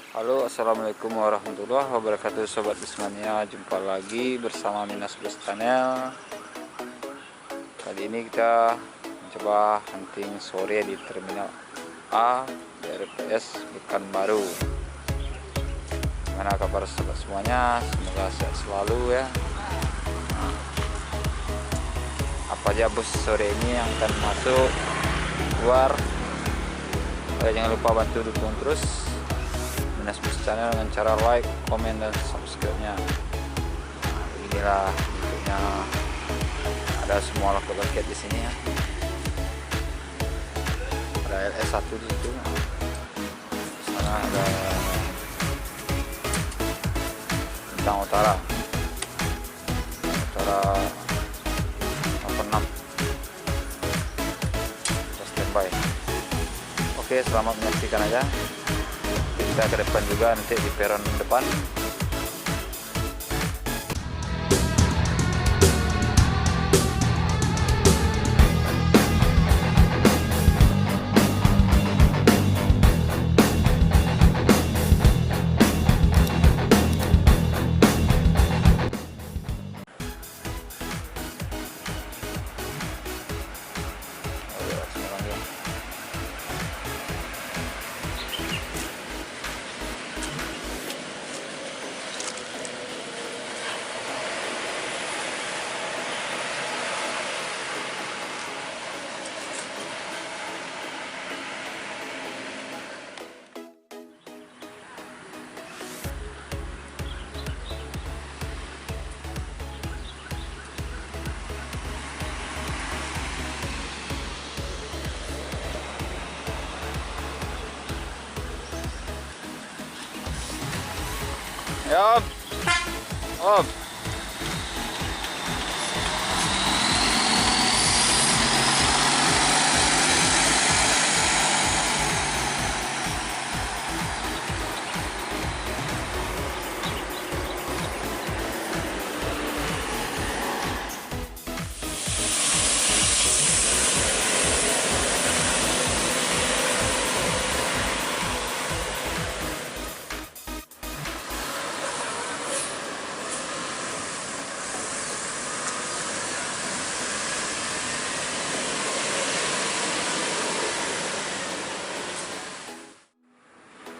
Halo, assalamualaikum warahmatullahi wabarakatuh, sobat Bismania. Jumpa lagi bersama Minas Bus Channel. Kali ini kita mencoba hunting sore di Terminal A RPS Pekanbaru. Gimana kabar sobat semuanya? Semoga sehat selalu ya. Apa aja bus sore ini yang akan masuk keluar? Jangan lupa bantu dukung terus Minas Bus Channel dengan cara like, komen, dan subscribe-nya. Inilah bentuknya, ada semua logo paket di sini ya. Ada LS1 di situ. Di sana ada Bintang Utara 6. Kita standby. Oke, selamat menyaksikan aja. Kita ke depan juga, nanti di peron depan. Yup. Up.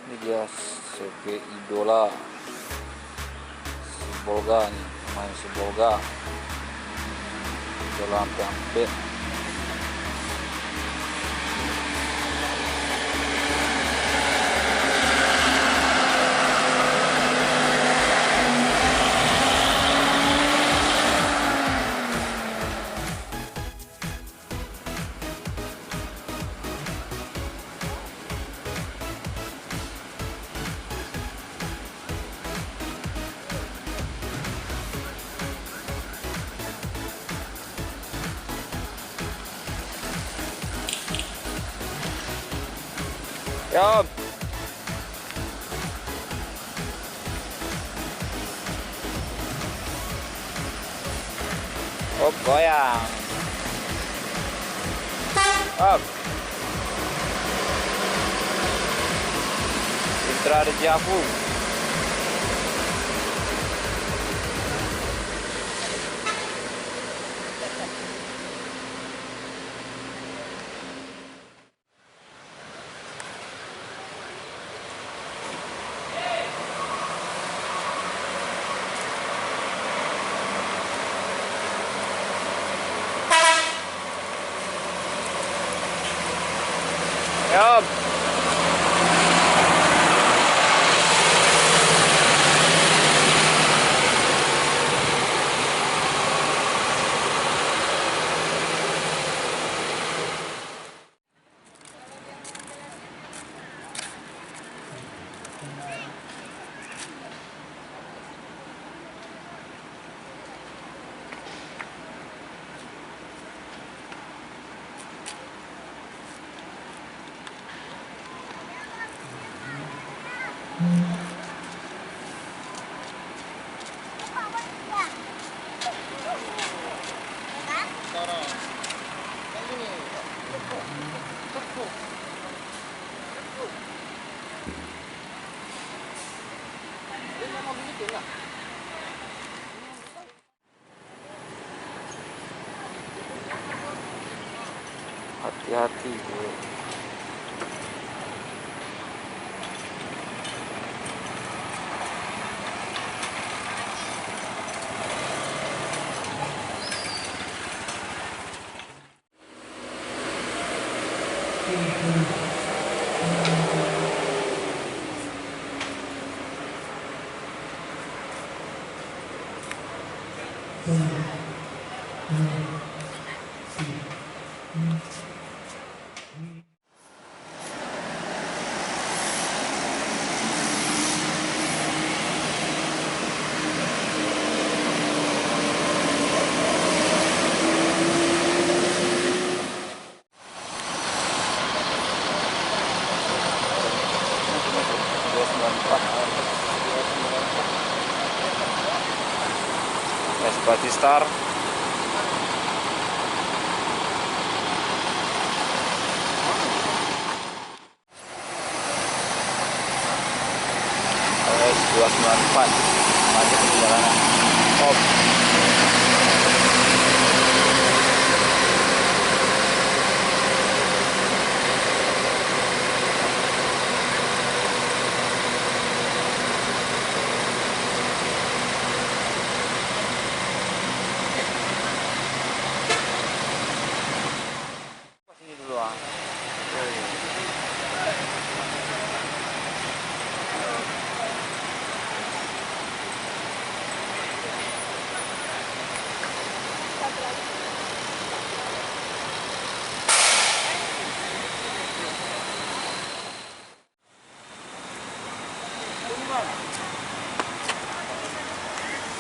Ini dia CV Idola Sibolga nih, main Sibolga Idola sampai Yup. Oh, goyang. Up. Citra Rejaku. Yup. Hati-hati bro. Batistar S294 maju perjalanan op.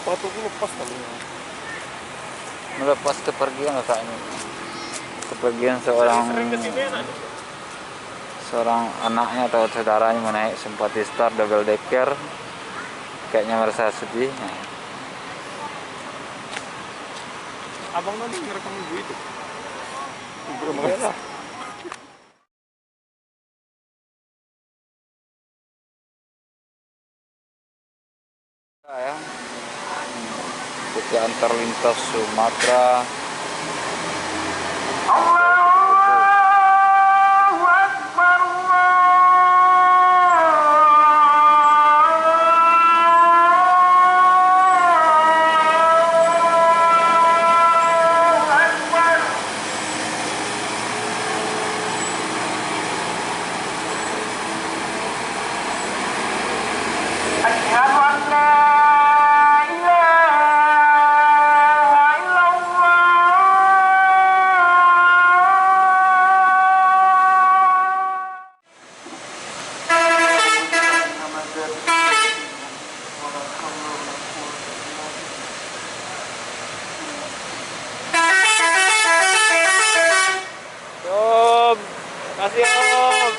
Sepatuku lepas kali ini. Melepas kepergian kak ini. Kepergian seorang anaknya atau saudaranya menaik Simpatistar double decker, kayaknya merasa sedih. Abang nanti ngerekam ibu itu. Belum Iyalah. Ya, kita antar lintas Sumatera. Kasih Om.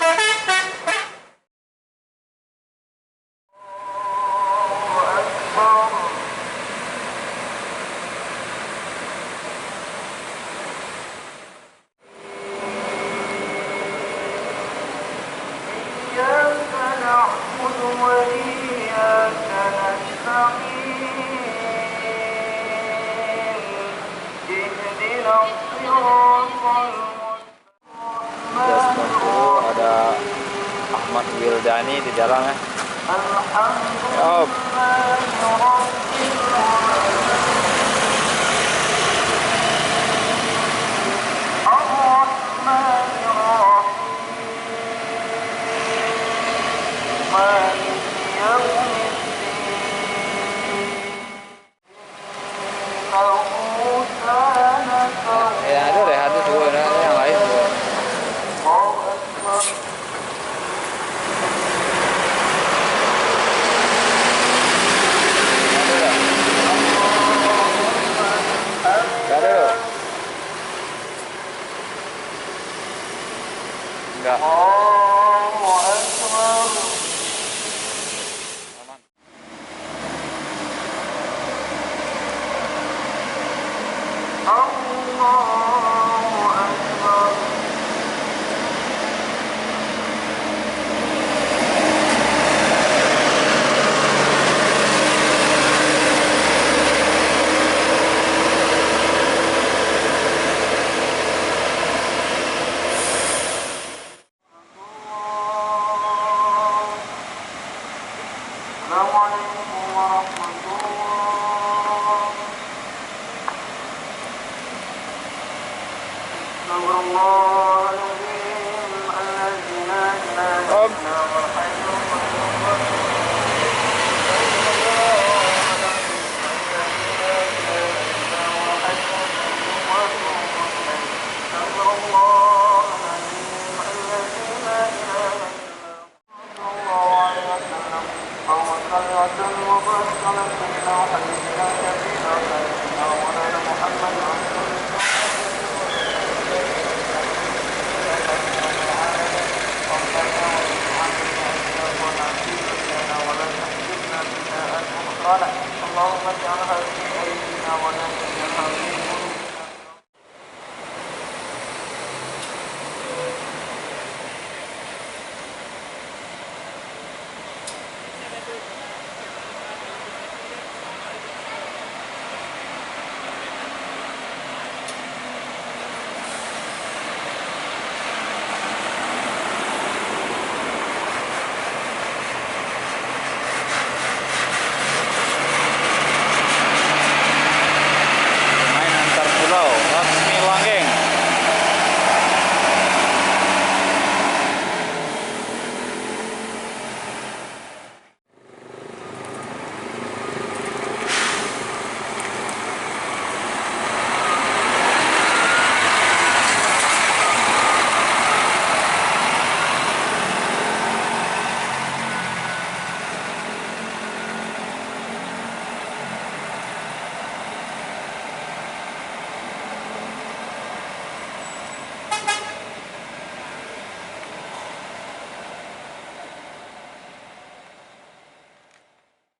Ada Ahmad Wildani di dalam ya. Om. Ya ada rehat itu ada yang lain. السلام عليكم ورحمة الله. استغفر الله العظيم الذي لا إله إلا هو الحي القيوم. اللهم اجعلها في أيدينا ولا تجعلها في